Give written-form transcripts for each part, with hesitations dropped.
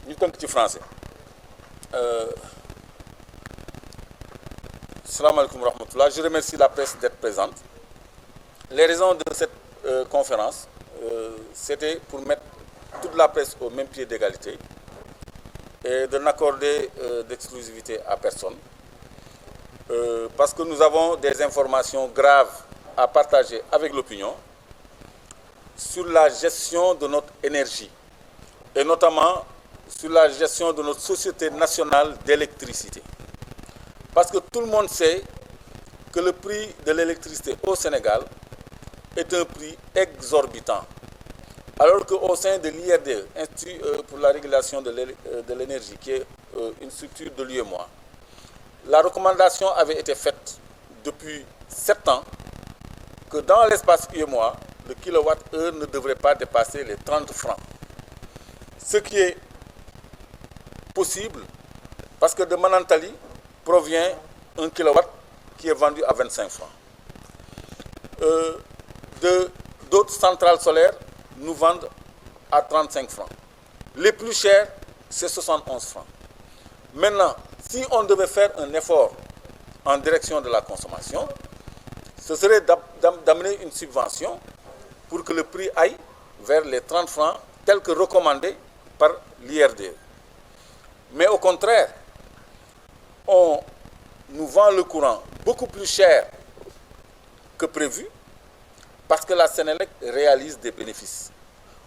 ñu tënk ci français. Salam alaikum wa rahmatullah. Je remercie la presse d'être présente. Les raisons de cette conférence, c'était pour mettre toute la presse au même pied d'égalité et de n'accorder d'exclusivité à personne. Parce que nous avons des informations graves à partager avec l'opinion sur la gestion de notre énergie et notamment sur la gestion de notre Société nationale d'électricité. Parce que tout le monde sait que le prix de l'électricité au Sénégal est un prix exorbitant. Alors qu'au sein de l'IRDE, Institut pour la régulation de l'énergie, qui est une structure de l'UEMOA, la recommandation avait été faite depuis 7 ans que dans l'espace UEMOA, le kilowattheure ne devrait pas dépasser les 30 francs. Ce qui est possible parce que de Manantali provient un kilowatt qui est vendu à 25 francs. D'autres centrales solaires nous vendent à 35 francs. Les plus chers, c'est 71 francs. Maintenant, si on devait faire un effort en direction de la consommation, ce serait d'amener une subvention pour que le prix aille vers les 30 francs tel que recommandé par l'IRDE. Mais au contraire, on nous vend le courant beaucoup plus cher que prévu parce que la Sénélec réalise des bénéfices.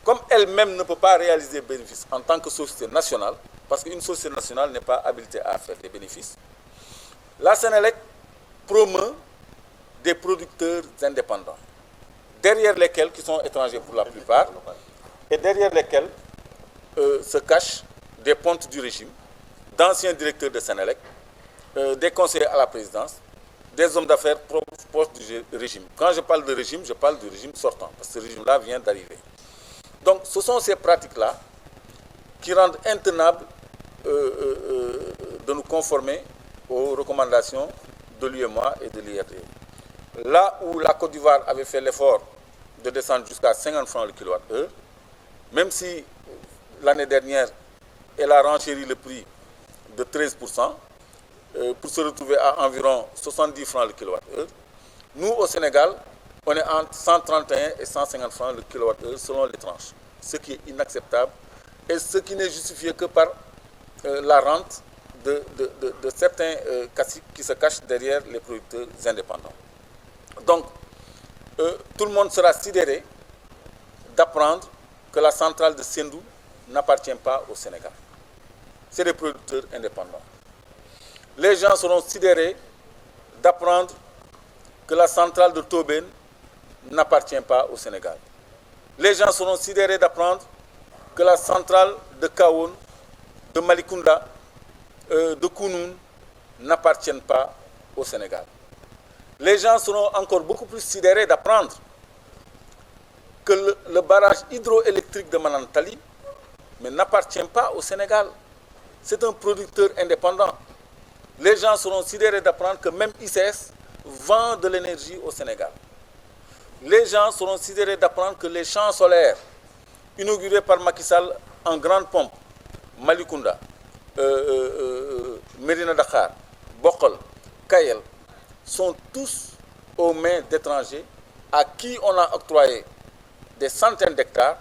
Comme elle-même ne peut pas réaliser des bénéfices en tant que société nationale, parce qu'une société nationale n'est pas habilitée à faire des bénéfices, la Sénélec promeut des producteurs indépendants, derrière lesquels, qui sont étrangers pour la plupart, et derrière lesquels se cachent des pontes du régime, d'anciens directeurs de Sénélec, des conseillers à la présidence, des hommes d'affaires proches du régime. Quand je parle de régime, je parle du régime sortant, parce que ce régime-là vient d'arriver. Donc ce sont ces pratiques-là qui rendent intenable de nous conformer aux recommandations de l'UEMOA et de l'IRD. Là où la Côte d'Ivoire avait fait l'effort de descendre jusqu'à 50 francs le kilowattheure, même si l'année dernière, elle a renchéri le prix de 13%, pour se retrouver à environ 70 francs le kilowattheure. Nous, au Sénégal, on est entre 131 et 150 francs le kilowattheure selon les tranches, ce qui est inacceptable et ce qui n'est justifié que par la rente de certains qui se cachent derrière les producteurs indépendants. Donc, tout le monde sera sidéré d'apprendre que la centrale de Sendou n'appartient pas au Sénégal. C'est des producteurs indépendants. Les gens seront sidérés d'apprendre que la centrale de Tobène n'appartient pas au Sénégal. Les gens seront sidérés d'apprendre que la centrale de Kaoun, de Malikounda, de Kounoun n'appartiennent pas au Sénégal. Les gens seront encore beaucoup plus sidérés d'apprendre que le barrage hydroélectrique de Manantali n'appartient pas au Sénégal. C'est un producteur indépendant. Les gens seront sidérés d'apprendre que même ICS vend de l'énergie au Sénégal. Les gens seront sidérés d'apprendre que les champs solaires inaugurés par Macky Sall en grande pompe, Malikounda, Mérina Dakhar, Bokol, Kayel, sont tous aux mains d'étrangers à qui on a octroyé des centaines d'hectares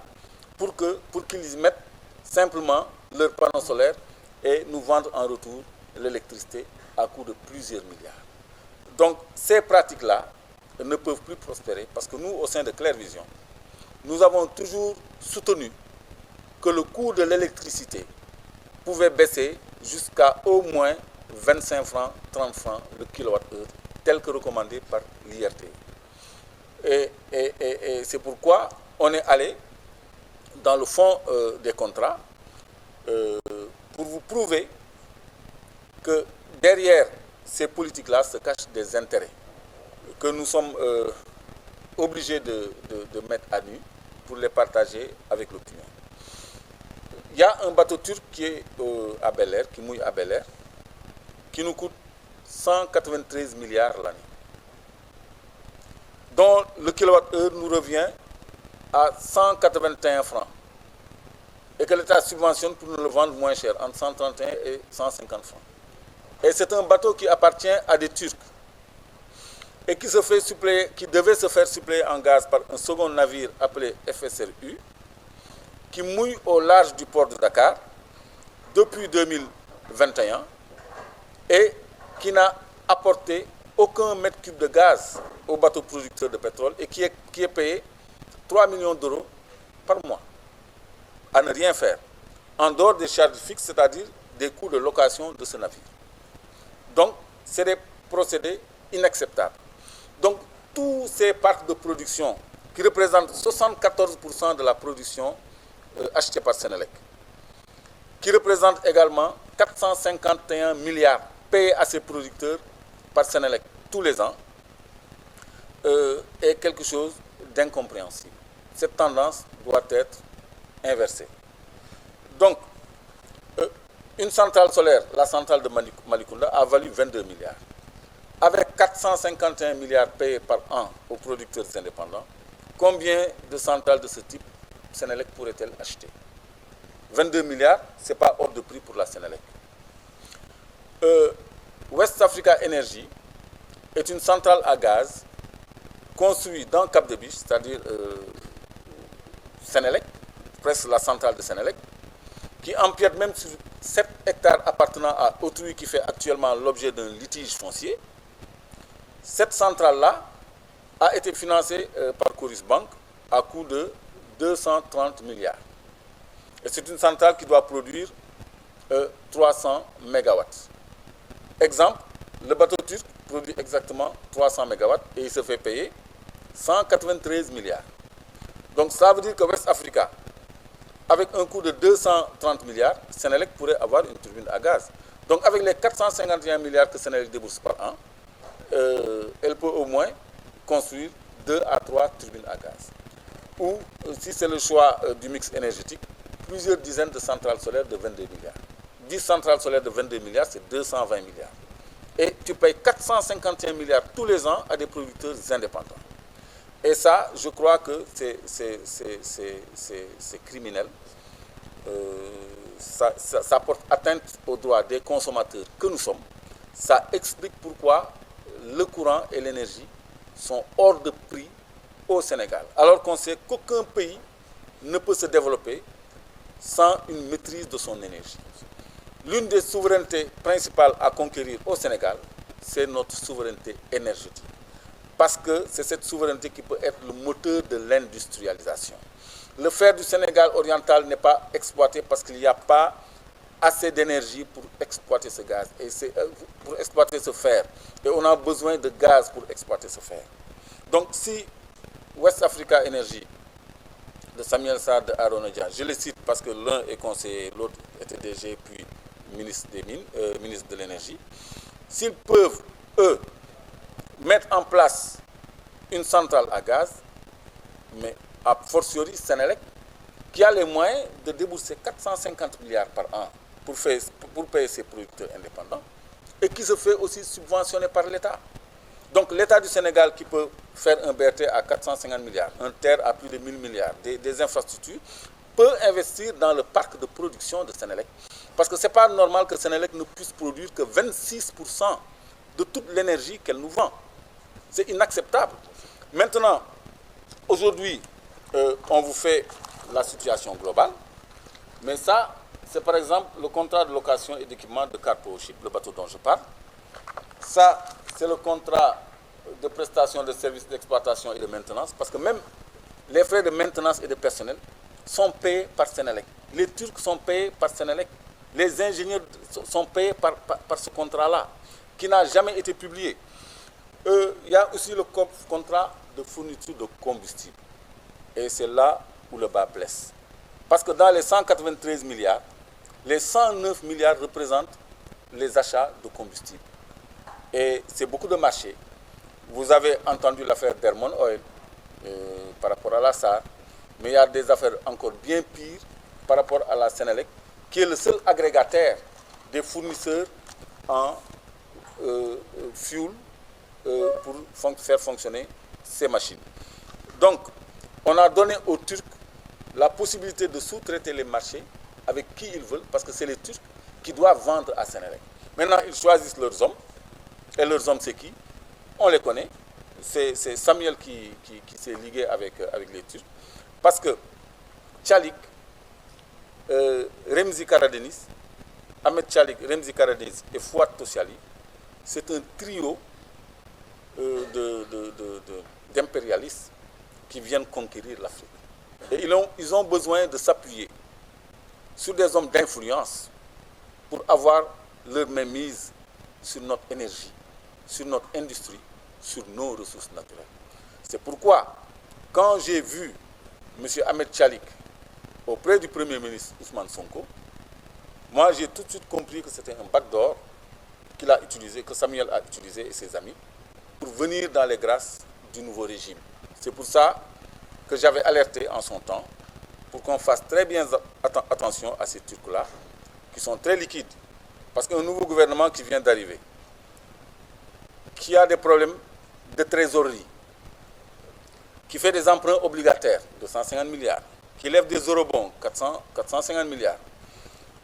pour qu'ils y mettent simplement leurs panneaux solaires et nous vendent en retour l'électricité à coût de plusieurs milliards. Donc ces pratiques-là ne peuvent plus prospérer parce que nous, au sein de Clair Vision, nous avons toujours soutenu que le coût de l'électricité pouvait baisser jusqu'à au moins 25 francs, 30 francs le kilowattheure, tel que recommandé par l'IRT. Et c'est pourquoi on est allé dans le fond des contrats pour vous prouver que derrière ces politiques-là se cachent des intérêts que nous sommes obligés de mettre à nu pour les partager avec l'opinion. Il y a un bateau turc qui est à Bel Air, qui mouille à Bel Air, qui nous coûte 193 milliards l'année, dont le kilowattheure nous revient à 181 francs. et que l'État subventionne pour nous le vendre moins cher, entre 131 et 150 francs. Et c'est un bateau qui appartient à des Turcs et qui devait se faire suppléer en gaz par un second navire appelé FSRU, qui mouille au large du port de Dakar depuis 2021 et qui n'a apporté aucun mètre cube de gaz au bateau producteur de pétrole et qui est payé 3 millions d'euros par mois à ne rien faire, en dehors des charges fixes, c'est-à-dire des coûts de location de ce navire. Donc, c'est des procédés inacceptables. Donc, tous ces parcs de production qui représentent 74% de la production achetée par Senelec, qui représentent également 451 milliards payés à ces producteurs par Senelec tous les ans, est quelque chose d'incompréhensible. Cette tendance doit être inversée. Donc, une centrale solaire, la centrale de Malicounda, a valu 22 milliards. Avec 451 milliards payés par an aux producteurs indépendants, combien de centrales de ce type Senelec pourrait-elle acheter? 22 milliards, ce n'est pas hors de prix pour la Senelec. West Africa Energy est une centrale à gaz construite dans Cap de Biche, c'est-à-dire Senelec, presque la centrale de Senelec, qui empiète même sur 7 hectares appartenant à autrui qui fait actuellement l'objet d'un litige foncier. Cette centrale-là a été financée par Coris Bank à coût de 230 milliards. Et c'est une centrale qui doit produire 300 mégawatts. Exemple, le bateau turc produit exactement 300 mégawatts et il se fait payer 193 milliards. Donc ça veut dire que West Africa, avec un coût de 230 milliards, Senelec pourrait avoir une turbine à gaz. Donc avec les 451 milliards que Senelec débourse par an, elle peut au moins construire 2 à 3 turbines à gaz. Ou, si c'est le choix du mix énergétique, plusieurs dizaines de centrales solaires de 22 milliards. 10 centrales solaires de 22 milliards, c'est 220 milliards. Et tu payes 451 milliards tous les ans à des producteurs indépendants. Et ça, je crois que c'est criminel. Ça porte atteinte aux droits des consommateurs que nous sommes. Ça explique pourquoi le courant et l'énergie sont hors de prix au Sénégal. Alors qu'on sait qu'aucun pays ne peut se développer sans une maîtrise de son énergie. L'une des souverainetés principales à conquérir au Sénégal, c'est notre souveraineté énergétique. Parce que c'est cette souveraineté qui peut être le moteur de l'industrialisation. Le fer du Sénégal oriental n'est pas exploité parce qu'il n'y a pas assez d'énergie pour exploiter ce gaz, et pour exploiter ce fer. Et on a besoin de gaz pour exploiter ce fer. Donc si West Africa Energy, de Samuel Sarr, de Arona Dia, je les cite parce que l'un est conseiller, l'autre était DG, puis ministre des Mines, ministre de l'Énergie, s'ils peuvent, eux, mettre en place une centrale à gaz, mais a fortiori Senelec, qui a les moyens de débourser 450 milliards par an pour payer ses producteurs indépendants, et qui se fait aussi subventionner par l'État. Donc l'État du Sénégal qui peut faire un BRT à 450 milliards, un TER à plus de 1000 milliards, des infrastructures, peut investir dans le parc de production de Senelec. Parce que ce n'est pas normal que Senelec ne puisse produire que 26% de toute l'énergie qu'elle nous vend. C'est inacceptable. Maintenant, aujourd'hui, on vous fait la situation globale, mais ça, c'est par exemple le contrat de location et d'équipement de Carpo Ship, le bateau dont je parle. Ça, c'est le contrat de prestation de services d'exploitation et de maintenance, parce que même les frais de maintenance et de personnel sont payés par Senelec. Les Turcs sont payés par Senelec. Les ingénieurs sont payés par ce contrat-là, qui n'a jamais été publié. Il y a aussi le contrat de fourniture de combustible. Et c'est là où le bas blesse. Parce que dans les 193 milliards, les 109 milliards représentent les achats de combustible. Et c'est beaucoup de marchés. Vous avez entendu l'affaire d'Hermon Oil par rapport à la SAR, mais il y a des affaires encore bien pires par rapport à la Senelec, qui est le seul agrégataire des fournisseurs en fuel pour faire fonctionner ces machines. Donc, on a donné aux Turcs la possibilité de sous-traiter les marchés avec qui ils veulent, parce que c'est les Turcs qui doivent vendre à Senelec. Maintenant, ils choisissent leurs hommes. Et leurs hommes, c'est qui? On les connaît. C'est Samuel qui s'est ligué avec les Turcs. Parce que Tchalik, Remzi Karadeniz, Ahmed Tchalik, Remzi Karadeniz et Fouad Tosyali, c'est un trio d'impérialistes qui viennent conquérir l'Afrique. Et ils ont besoin de s'appuyer sur des hommes d'influence pour avoir leur mainmise sur notre énergie, sur notre industrie, sur nos ressources naturelles. C'est pourquoi, quand j'ai vu M. Ahmed Tchalik auprès du Premier ministre Ousmane Sonko, moi j'ai tout de suite compris que c'était un backdoor qu'il a utilisé, que Samuel a utilisé et ses amis, pour venir dans les grâces du nouveau régime. C'est pour ça que j'avais alerté en son temps, pour qu'on fasse très bien attention à ces Turcs-là, qui sont très liquides. Parce qu'un nouveau gouvernement qui vient d'arriver, qui a des problèmes de trésorerie, qui fait des emprunts obligataires de 150 milliards, qui lève des eurobonds 450 milliards.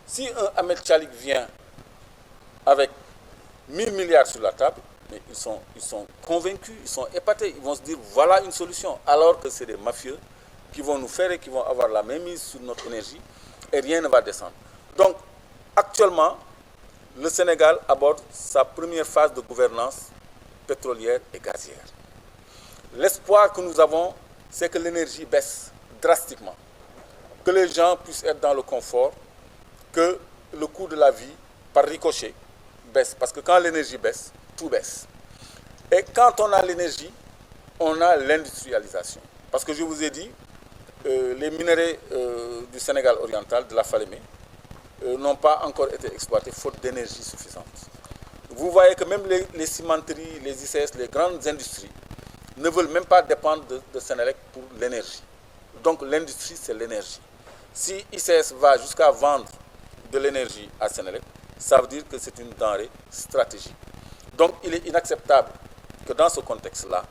Si un Ahmed Tchalik vient avec 1000 milliards sur la table, mais ils sont convaincus, ils sont épatés, ils vont se dire voilà une solution, alors que c'est des mafieux qui vont nous faire et qui vont avoir la même mise sur notre énergie et rien ne va descendre. Donc actuellement, le Sénégal aborde sa première phase de gouvernance pétrolière et gazière. L'espoir que nous avons, c'est que l'énergie baisse drastiquement, que les gens puissent être dans le confort, que le coût de la vie, par ricochet, baisse. Parce que quand l'énergie baisse, tout baisse. Et quand on a l'énergie, on a l'industrialisation. Parce que je vous ai dit, les minerais du Sénégal oriental, de la Falémé, n'ont pas encore été exploités faute d'énergie suffisante. Vous voyez que même les cimenteries, les ICS, les grandes industries ne veulent même pas dépendre de Senelec pour l'énergie. Donc l'industrie, c'est l'énergie. Si ICS va jusqu'à vendre de l'énergie à Senelec, ça veut dire que c'est une denrée stratégique. Donc il est inacceptable que dans ce contexte-là,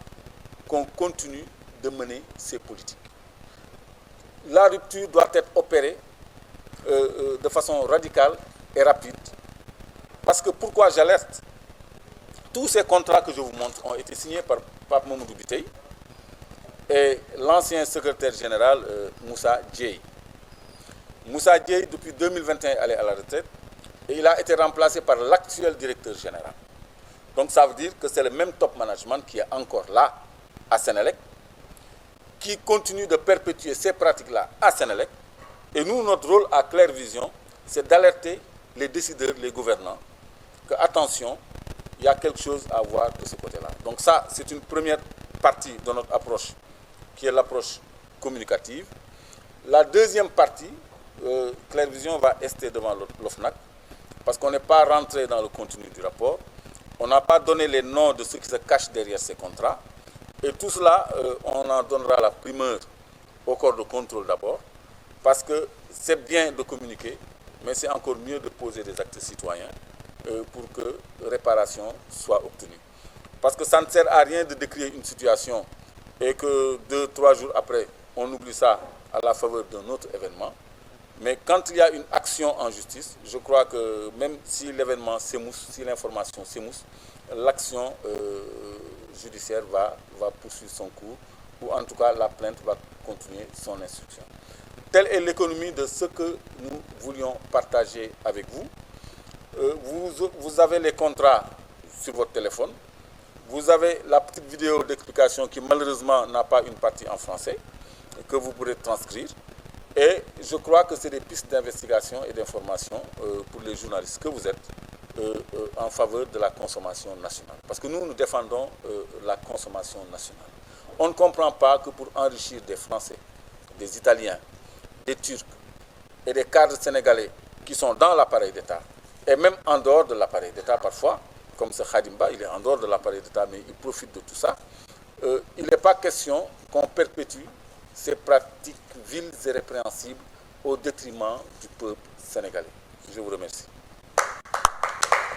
qu'on continue de mener ces politiques. La rupture doit être opérée de façon radicale et rapide. Parce que pourquoi j'alerte? Tous ces contrats que je vous montre ont été signés par Pape Mamadou Biteye et l'ancien secrétaire général Moussa Dieye. Moussa Dieye, depuis 2021, allait à la retraite et il a été remplacé par l'actuel directeur général. Donc ça veut dire que c'est le même top management qui est encore là à Senelec, qui continue de perpétuer ces pratiques-là à Senelec. Et nous, notre rôle à Claire Vision, c'est d'alerter les décideurs, les gouvernants, que attention, il y a quelque chose à voir de ce côté-là. Donc ça, c'est une première partie de notre approche, qui est l'approche communicative. La deuxième partie, Claire Vision va rester devant l'OFNAC, parce qu'on n'est pas rentré dans le contenu du rapport. On n'a pas donné les noms de ceux qui se cachent derrière ces contrats. Et tout cela, on en donnera la primeur au corps de contrôle d'abord, parce que c'est bien de communiquer, mais c'est encore mieux de poser des actes citoyens pour que réparation soit obtenue. Parce que ça ne sert à rien de décrire une situation et que 2-3 jours après, on oublie ça à la faveur d'un autre événement. Mais quand il y a une action en justice, je crois que même si l'événement s'émousse, si l'information s'émousse, l'action judiciaire va poursuivre son cours, ou en tout cas la plainte va continuer son instruction. Telle est l'économie de ce que nous voulions partager avec vous. Vous avez les contrats sur votre téléphone. Vous avez la petite vidéo d'explication qui malheureusement n'a pas une partie en français, que vous pourrez transcrire. Et je crois que c'est des pistes d'investigation et d'information pour les journalistes que vous êtes en faveur de la consommation nationale. Parce que nous défendons la consommation nationale. On ne comprend pas que pour enrichir des Français, des Italiens, des Turcs et des cadres sénégalais qui sont dans l'appareil d'État, et même en dehors de l'appareil d'État parfois, comme ce Khadimba, il est en dehors de l'appareil d'État, mais il profite de tout ça, il n'est pas question qu'on perpétue ces pratiques viles et répréhensibles au détriment du peuple sénégalais. Je vous remercie.